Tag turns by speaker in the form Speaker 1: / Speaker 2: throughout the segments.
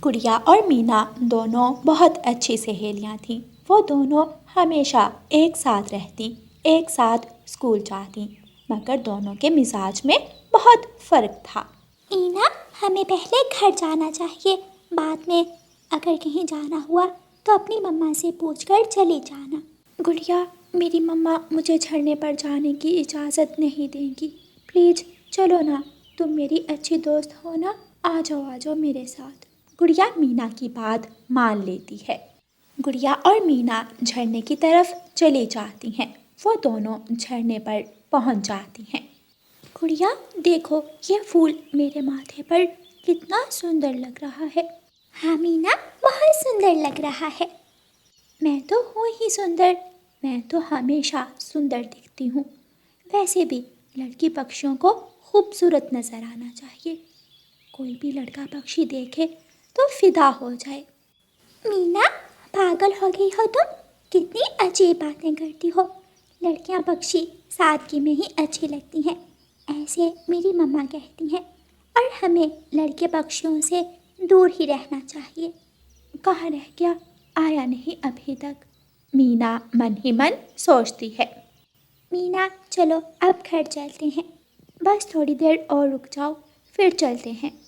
Speaker 1: गुड़िया और मीना दोनों बहुत अच्छी सहेलियां थीं। वो दोनों हमेशा एक साथ रहती, एक साथ स्कूल जाती, मगर दोनों के मिजाज में बहुत फ़र्क था।
Speaker 2: मीना, हमें पहले घर जाना चाहिए, बाद में अगर कहीं जाना हुआ तो अपनी मम्मा से पूछकर चली जाना।
Speaker 1: गुड़िया, मेरी मम्मा मुझे झरने पर जाने की इजाज़त नहीं देंगी। प्लीज़ चलो ना, तुम मेरी अच्छी दोस्त हो ना, आ जाओ मेरे साथ। गुड़िया मीना की बात मान लेती है। गुड़िया और मीना झरने की तरफ चली जाती हैं। वो दोनों झरने पर पहुंच जाती हैं। गुड़िया देखो, ये फूल मेरे माथे पर कितना सुंदर लग रहा है।
Speaker 2: हाँ मीना, बहुत सुंदर लग रहा है।
Speaker 1: मैं तो हूँ ही सुंदर, मैं तो हमेशा सुंदर दिखती हूँ। वैसे भी लड़की पक्षियों को खूबसूरत नज़र आना चाहिए। कोई भी लड़का पक्षी देखे तो फिदा हो जाए।
Speaker 2: मीना, पागल हो गई हो तुम? कितनी अजीब बातें करती हो। लड़कियां पक्षी सादगी में ही अच्छी लगती हैं, ऐसे मेरी मम्मा कहती हैं। और हमें लड़के पक्षियों से दूर ही रहना चाहिए।
Speaker 1: कहाँ रह गया, आया नहीं अभी तक। मीना मन ही मन सोचती है।
Speaker 2: मीना चलो अब घर चलते हैं।
Speaker 1: बस थोड़ी देर और रुक जाओ, फिर चलते हैं।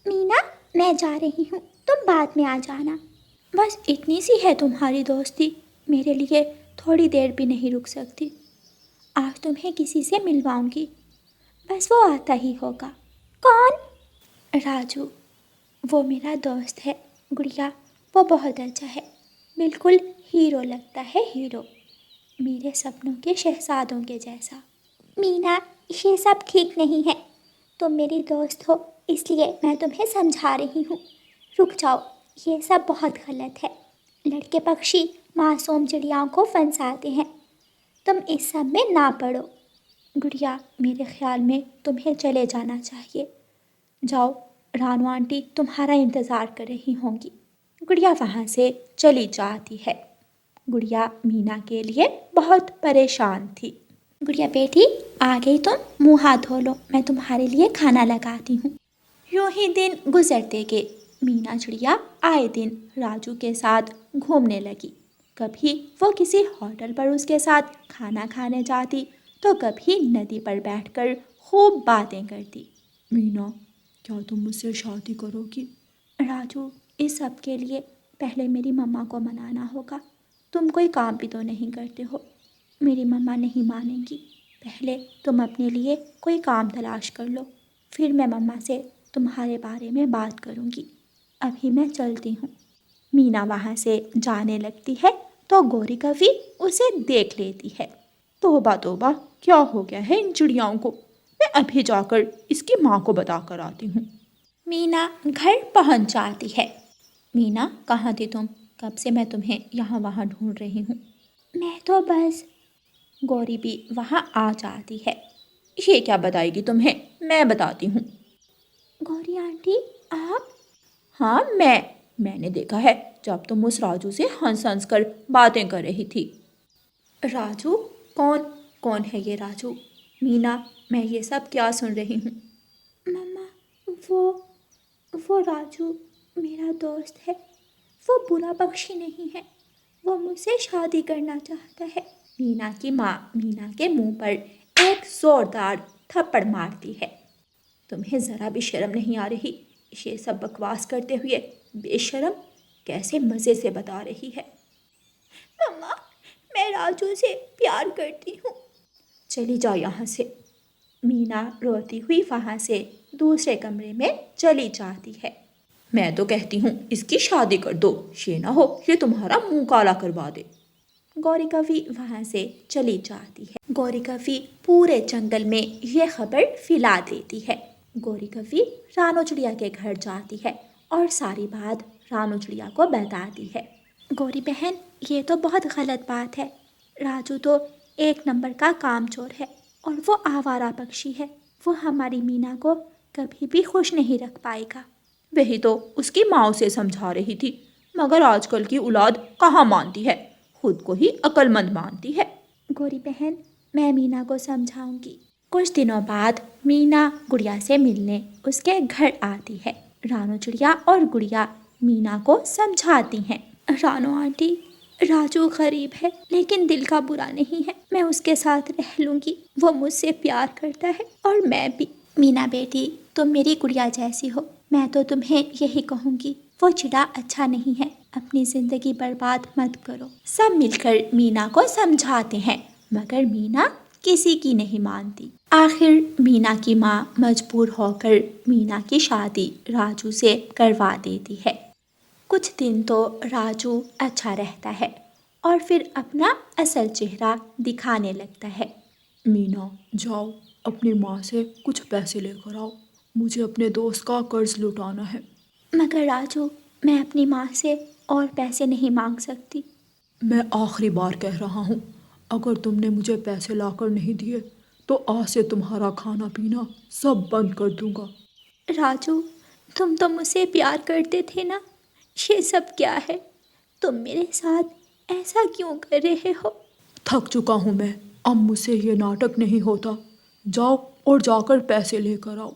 Speaker 2: मीना, मैं जा रही हूँ, तुम बाद में आ जाना।
Speaker 1: बस इतनी सी है तुम्हारी दोस्ती, मेरे लिए थोड़ी देर भी नहीं रुक सकती। आज तुम्हें किसी से मिलवाऊंगी, बस वो आता ही होगा।
Speaker 2: कौन?
Speaker 1: राजू, वो मेरा दोस्त है। गुड़िया, वो बहुत अच्छा है, बिल्कुल हीरो लगता है, हीरो, मेरे सपनों के शहजादों के जैसा।
Speaker 2: मीना, ये सब ठीक नहीं है। तुम मेरी दोस्त हो, इसलिए मैं तुम्हें समझा रही हूँ। रुक जाओ, ये सब बहुत गलत है। लड़के पक्षी मासूम चिड़ियाओं को फंसाते हैं। तुम इस सब में ना पड़ो।
Speaker 1: गुड़िया, मेरे ख्याल में तुम्हें चले जाना चाहिए। जाओ, रानू आंटी तुम्हारा इंतज़ार कर रही होंगी। गुड़िया वहाँ से चली जाती है। गुड़िया मीना के लिए बहुत परेशान थी। गुड़िया बेटी, आ गई तुम, मुँह हाथ धो लो, मैं तुम्हारे लिए खाना लगाती हूँ। यूं ही दिन गुजरते गए। मीना चिड़िया आए दिन राजू के साथ घूमने लगी। कभी वो किसी होटल पर उसके साथ खाना खाने जाती, तो कभी नदी पर बैठकर खूब बातें करती। मीना, क्या तुम मुझसे शादी करोगी? राजू, इस सब के लिए पहले मेरी मम्मा को मनाना होगा। तुम कोई काम भी तो नहीं करते हो, मेरी मम्मा नहीं मानेंगी। पहले तुम अपने लिए कोई काम तलाश कर लो, फिर मैं मम्मा से तुम्हारे बारे में बात करूँगी। अभी मैं चलती हूँ। मीना वहाँ से जाने लगती है तो गौरी कवि उसे देख लेती है। तोबा तोबा, क्या हो गया है इन चिड़ियाओं को? मैं अभी जाकर इसकी माँ को बता कर आती हूँ। मीना घर पहुँच जाती है। मीना, कहाँ थी तुम? कब से मैं तुम्हें यहाँ वहाँ ढूंढ रही हूँ।
Speaker 2: मैं तो बस।
Speaker 1: गौरी भी वहाँ आ जाती है। ये क्या बताएगी तुम्हें, मैं बताती हूँ।
Speaker 2: गौरी आंटी, आप?
Speaker 1: हाँ, मैंने देखा है जब तुम उस राजू से हंस हंस कर बातें कर रही थी। राजू? कौन है ये राजू? मीना, मैं ये सब क्या सुन रही हूँ?
Speaker 2: मम्मा, वो राजू मेरा दोस्त है। वो बुरा पक्षी नहीं है, वो मुझसे शादी करना चाहता है।
Speaker 1: मीना की माँ मीना के मुंह पर एक जोरदार थप्पड़ मारती है। तुम्हें ज़रा भी शर्म नहीं आ रही? ये सब बकवास करते हुए बेशर्म कैसे मज़े से बता रही है।
Speaker 2: मम्मा, मैं राजू से प्यार करती हूँ।
Speaker 1: चली जाओ यहाँ से। मीना रोती हुई वहाँ से दूसरे कमरे में चली जाती है। मैं तो कहती हूँ इसकी शादी कर दो, ये ना हो ये तुम्हारा मुंह काला करवा दे। गौरी कवि वहाँ से चली जाती है। गौरी कवि पूरे जंगल में ये खबर फैला देती है। गौरी कवि रानू चिड़िया के घर जाती है और सारी बात रानू चिड़िया को बताती है। गौरी बहन, ये तो बहुत गलत बात है। राजू तो एक नंबर का कामचोर है और वो आवारा पक्षी है। वो हमारी मीना को कभी भी खुश नहीं रख पाएगा। वही तो उसकी माँ उसे समझा रही थी, मगर आजकल की औलाद कहाँ मानती है, खुद को ही अक्लमंद मानती है। गौरी बहन, मैं मीना को समझाऊंगी। कुछ दिनों बाद मीना गुड़िया से मिलने उसके घर आती है। रानू चिड़िया और गुड़िया मीना को समझाती हैं। रानो आंटी, राजू गरीब है लेकिन दिल का बुरा नहीं है, मैं उसके साथ रह लूंगी, वो मुझसे प्यार करता है और मैं भी। मीना बेटी, तुम मेरी गुड़िया जैसी हो, मैं तो तुम्हें यही कहूँगी, वो चिड़ा अच्छा नहीं है, अपनी जिंदगी बर्बाद मत करो। सब मिलकर मीना को समझाते हैं मगर मीना किसी की नहीं मानती। आखिर मीना की माँ मजबूर होकर मीना की शादी राजू से करवा देती है। कुछ दिन तो राजू अच्छा रहता है और फिर अपना असल चेहरा दिखाने लगता है।
Speaker 3: मीना, जाओ अपनी माँ से कुछ पैसे लेकर आओ, मुझे अपने दोस्त का कर्ज लौटाना है।
Speaker 1: मगर राजू, मैं अपनी माँ से और पैसे नहीं मांग सकती।
Speaker 3: मैं आखिरी बार कह रहा हूँ, अगर तुमने मुझे पैसे लाकर नहीं दिए तो आज से तुम्हारा खाना पीना सब बंद कर दूंगा।
Speaker 1: राजू, तुम तो मुझसे प्यार करते थे ना, ये सब क्या है? तुम मेरे साथ ऐसा क्यों कर रहे हो?
Speaker 3: थक चुका हूँ मैं, अब मुझसे ये नाटक नहीं होता। जाओ और जाकर पैसे लेकर आओ।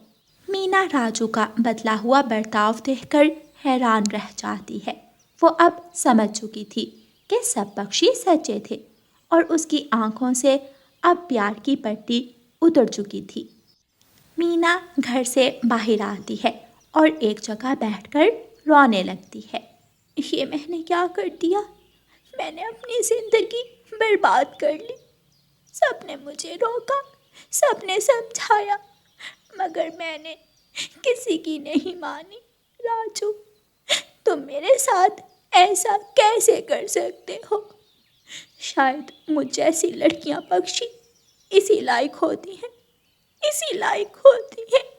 Speaker 1: मीना राजू का बदला हुआ बर्ताव देखकर हैरान रह जाती है। वो अब समझ चुकी थी कि सब पक्षी सच्चे थे और उसकी आंखों से अब प्यार की पट्टी उतर चुकी थी। मीना घर से बाहर आती है और एक जगह बैठकर रोने लगती है। ये मैंने क्या कर दिया? मैंने अपनी जिंदगी बर्बाद कर ली। सबने मुझे रोका, सबने समझाया, मगर मैंने किसी की नहीं मानी। राजू, तुम मेरे साथ ऐसा कैसे कर सकते हो? शायद मुझ जैसी लड़कियां पक्षी इसी लायक होती हैं, इसी लायक होती हैं।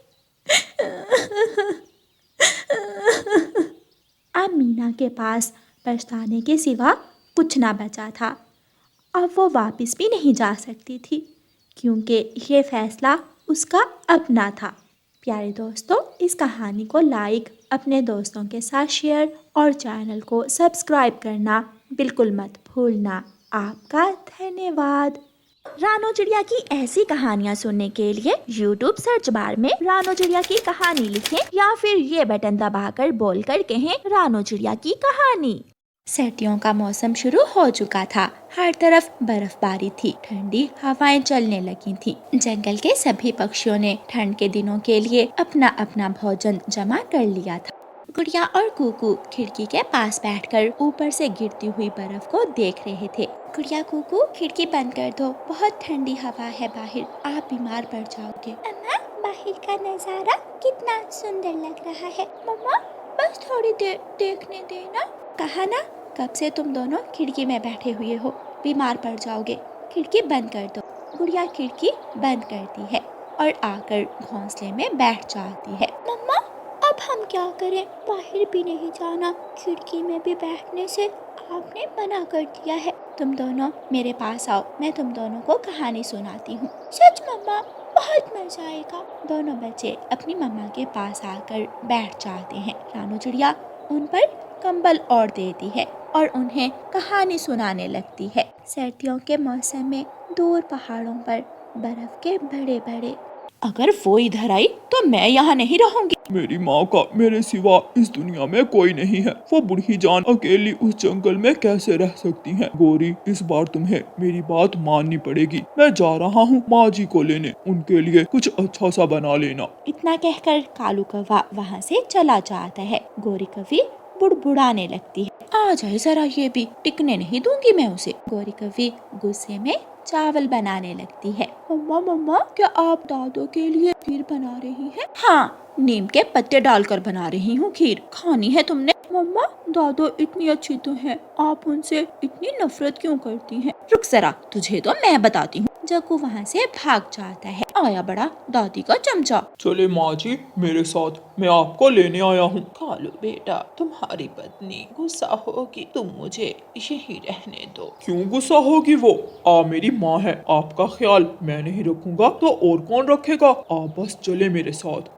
Speaker 1: अब मीना के पास पछताने के सिवा कुछ ना बचा था। अब वो वापस भी नहीं जा सकती थी क्योंकि ये फैसला उसका अपना था। प्यारे दोस्तों, इस कहानी को लाइक, अपने दोस्तों के साथ शेयर और चैनल को सब्सक्राइब करना बिल्कुल मत भूलना। आपका धन्यवाद। रानो चिड़िया की ऐसी कहानियाँ सुनने के लिए YouTube सर्च बार में रानो चिड़िया की कहानी लिखें या फिर ये बटन दबाकर बोलकर कहें रानो चिड़िया की कहानी। सर्दियों का मौसम शुरू हो चुका था। हर तरफ बर्फबारी थी, ठंडी हवाएं चलने लगी थी। जंगल के सभी पक्षियों ने ठंड के दिनों के लिए अपना अपना भोजन जमा कर लिया था। गुड़िया और कुकू खिड़की के पास बैठकर ऊपर से गिरती हुई बर्फ को देख रहे थे। गुड़िया, कुकू, खिड़की बंद कर दो, बहुत ठंडी हवा है बाहर, आप बीमार पड़ जाओगे।
Speaker 2: अम्मा, बाहर का नज़ारा कितना सुंदर लग रहा है।
Speaker 1: मम्मा, बस थोड़ी देर देखने देना। कहा ना, कब से तुम दोनों खिड़की में बैठे हुए हो, बीमार पड़ जाओगे। खिड़की बंद कर दो। गुड़िया खिड़की बंद करती है और आकर घोंसले में बैठ जाती है।
Speaker 2: मम्मा, अब हम क्या करें? बाहर भी नहीं जाना, खिड़की में भी बैठने से आपने मना कर दिया है।
Speaker 1: तुम दोनों मेरे पास आओ, मैं तुम दोनों को कहानी सुनाती हूँ।
Speaker 2: सच मम्मा, बहुत मजा आएगा।
Speaker 1: दोनों बच्चे अपनी मम्मा के पास आकर बैठ जाते हैं। रानो चिड़िया उन पर कंबल ओढ़ देती है और उन्हें कहानी सुनाने लगती है। सर्दियों के मौसम में दूर पहाड़ों पर बर्फ के बड़े बड़े। अगर वो इधर आई तो मैं यहाँ नहीं रहूंगी।
Speaker 3: मेरी माँ का मेरे सिवा इस दुनिया में कोई नहीं है। वो बूढ़ी जान अकेली उस जंगल में कैसे रह सकती हैं? गोरी, इस बार तुम्हें मेरी बात माननी पड़ेगी। मैं जा रहा हूँ माँ जी को लेने, उनके लिए कुछ अच्छा सा बना लेना।
Speaker 1: इतना कहकर कालू कौवा वहाँ से चला जाता है। गोरी कौवी बुड़बुड़ाने लगती है, आ जाए जरा, ये भी टिकने नहीं दूंगी मैं उसे। गोरी कौवी गुस्से में चावल बनाने लगती है। मम्मा, मम्मा, क्या आप दादू के लिए खीर बना रही हैं? हाँ, नीम के पत्ते डालकर बना रही हूँ खीर। खानी है तुमने? मम्मा, दादू इतनी अच्छी तो है, आप उनसे इतनी नफरत क्यों करती हैं? रुक जरा, तुझे तो मैं बताती हूँ। जग्गू वहाँ से भाग जाता है। आया बड़ा दादी का चमचा।
Speaker 3: चले माँ जी मेरे साथ, मैं आपको लेने आया हूँ।
Speaker 4: कालू बेटा, तुम्हारी पत्नी गुस्सा होगी, तुम मुझे यहीं रहने दो।
Speaker 3: क्यों गुस्सा होगी वो? मेरी माँ है, आपका ख्याल मैं नहीं रखूंगा तो और कौन रखेगा? आप बस चले मेरे साथ।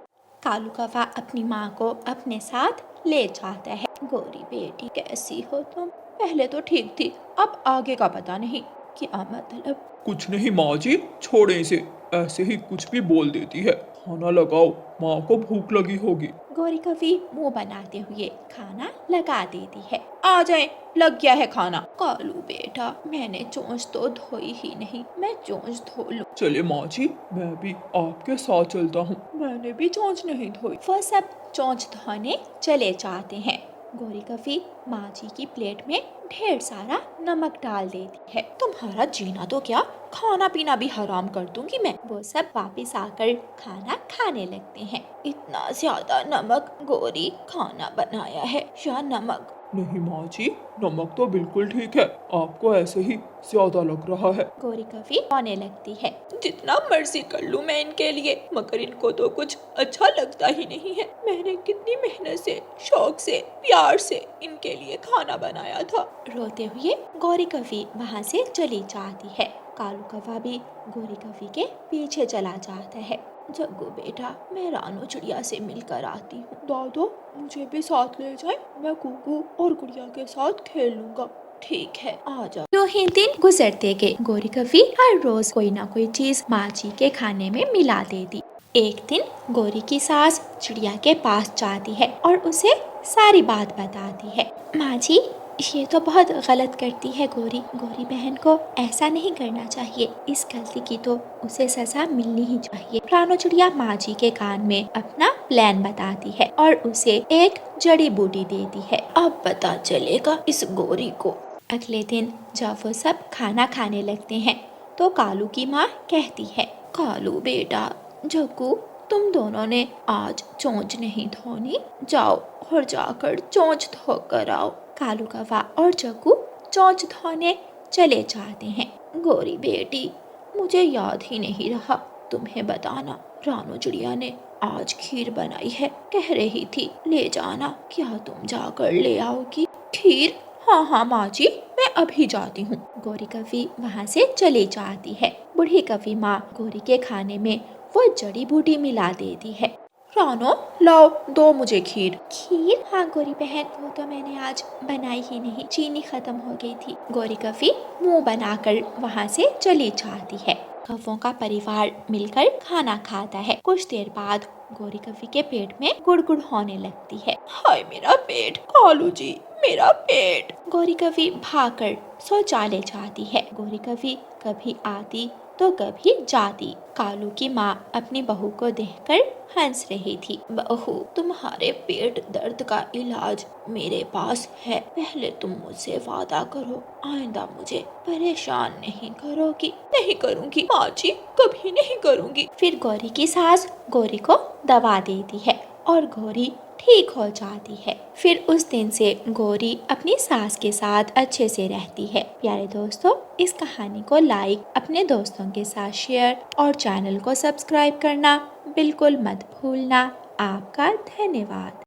Speaker 1: कालू कौवा अपनी माँ को अपने साथ ले जाता है। गोरी बेटी, कैसी हो तुम? पहले तो ठीक थी, अब आगे का पता नहीं। क्या मतलब?
Speaker 3: कुछ नहीं माँ जी, छोड़े इसे, ऐसे ही कुछ भी बोल देती है। खाना लगाओ, माँ को भूख लगी होगी।
Speaker 1: गौरी कवि मुंह बनाते हुए खाना लगा देती है। आ जाए, लग गया है खाना। कालू बेटा, मैंने चोंच तो धोई ही नहीं, मैं चोंच धो लूं।
Speaker 3: चले माँ जी, मैं भी आपके साथ चलता हूँ।
Speaker 1: मैंने भी चोंच नहीं धोई। वो सब चोंच धोने चले जाते हैं। गौरी कवि माँ जी की प्लेट में ढेर सारा नमक डाल देती है। तुम्हारा जीना तो क्या, खाना पीना भी हराम कर दूंगी मैं। वो सब वापिस आकर खाना खाने लगते हैं। इतना ज्यादा नमक गौरी खाना बनाया है या नमक?
Speaker 3: नहीं माँ जी, नमक तो बिल्कुल ठीक है, आपको ऐसे ही ज्यादा लग रहा है।
Speaker 1: गौरी कवि रोने लगती है। जितना मर्जी कर लूं मैं इनके लिए, मगर इनको तो कुछ अच्छा लगता ही नहीं है। मैंने कितनी मेहनत से, शौक से, प्यार से इनके लिए खाना बनाया था। रोते हुए गौरी कवि वहाँ से चली जाती है। कालू कौवा भी गौरी कवि के पीछे चला जाता है। जग्गू बेटा, मैं रानू चिड़िया से मिलकर आती हूँ। दादो, मुझे भी साथ ले जाए, मैं कुकू और गुड़िया के साथ खेल लूंगा। ठीक है, आ जाओ। यूं ही दिन गुजरते गए। गौरी कवि हर रोज कोई ना कोई चीज माँ जी के खाने में मिला देती। एक दिन गौरी की सास चिड़िया के पास जाती है और उसे सारी बात बताती है। माँ जी, ये तो बहुत गलत करती है गौरी। गौरी बहन को ऐसा नहीं करना चाहिए। इस गलती की तो उसे सजा मिलनी ही चाहिए। रानू चिड़िया माँ जी के कान में अपना प्लान बताती है और उसे एक जड़ी बूटी देती है। अब पता चलेगा इस गौरी को। अगले दिन जब वो सब खाना खाने लगते हैं तो कालू की माँ कहती है, कालू बेटा, जग्गू, तुम दोनों ने आज चोंच नहीं धोनी, जाओ और जाकर चोंच धो कर आओ। कालू कौवा और जग्गू चोंच धोने चले जाते हैं। गौरी बेटी, मुझे याद ही नहीं रहा तुम्हें बताना, रानू चिड़िया ने आज खीर बनाई है, कह रही थी ले जाना। क्या तुम जाकर ले आओगी खीर? हाँ हाँ माँ जी, मैं अभी जाती हूँ। गौरी कवि वहाँ से चली जाती है। बूढ़ी कवि माँ गौरी के खाने में वो जड़ी बूटी मिला देती है। रानो, लाओ, दो मुझे खीर। खीर? हाँ गौरी बहन, वो तो मैंने आज बनाई ही नहीं, चीनी खत्म हो गई थी। गौरी कवि मुंह बनाकर वहाँ से चली जाती है। कौवों का परिवार मिलकर खाना खाता है। कुछ देर बाद गौरी कवि के पेट में गुड़गुड़ होने लगती है। हाय मेरा पेट, कालू जी, मेरा पेट। गौरी कवि भागकर शौचालय जाती है। गौरी कवि कभी आती तो कभी जाती। कालू की माँ अपनी बहू को देखकर हंस रही थी। बहू, तुम्हारे पेट दर्द का इलाज मेरे पास है। पहले तुम मुझसे वादा करो, आइंदा मुझे परेशान नहीं करोगी। नहीं करूँगी माँ जी, कभी नहीं करूँगी। फिर गौरी की सास गौरी को दवा देती है और गौरी ठीक हो जाती है। फिर उस दिन से गौरी अपनी सास के साथ अच्छे से रहती है। प्यारे दोस्तों, इस कहानी को लाइक, अपने दोस्तों के साथ शेयर और चैनल को सब्सक्राइब करना बिल्कुल मत भूलना। आपका धन्यवाद।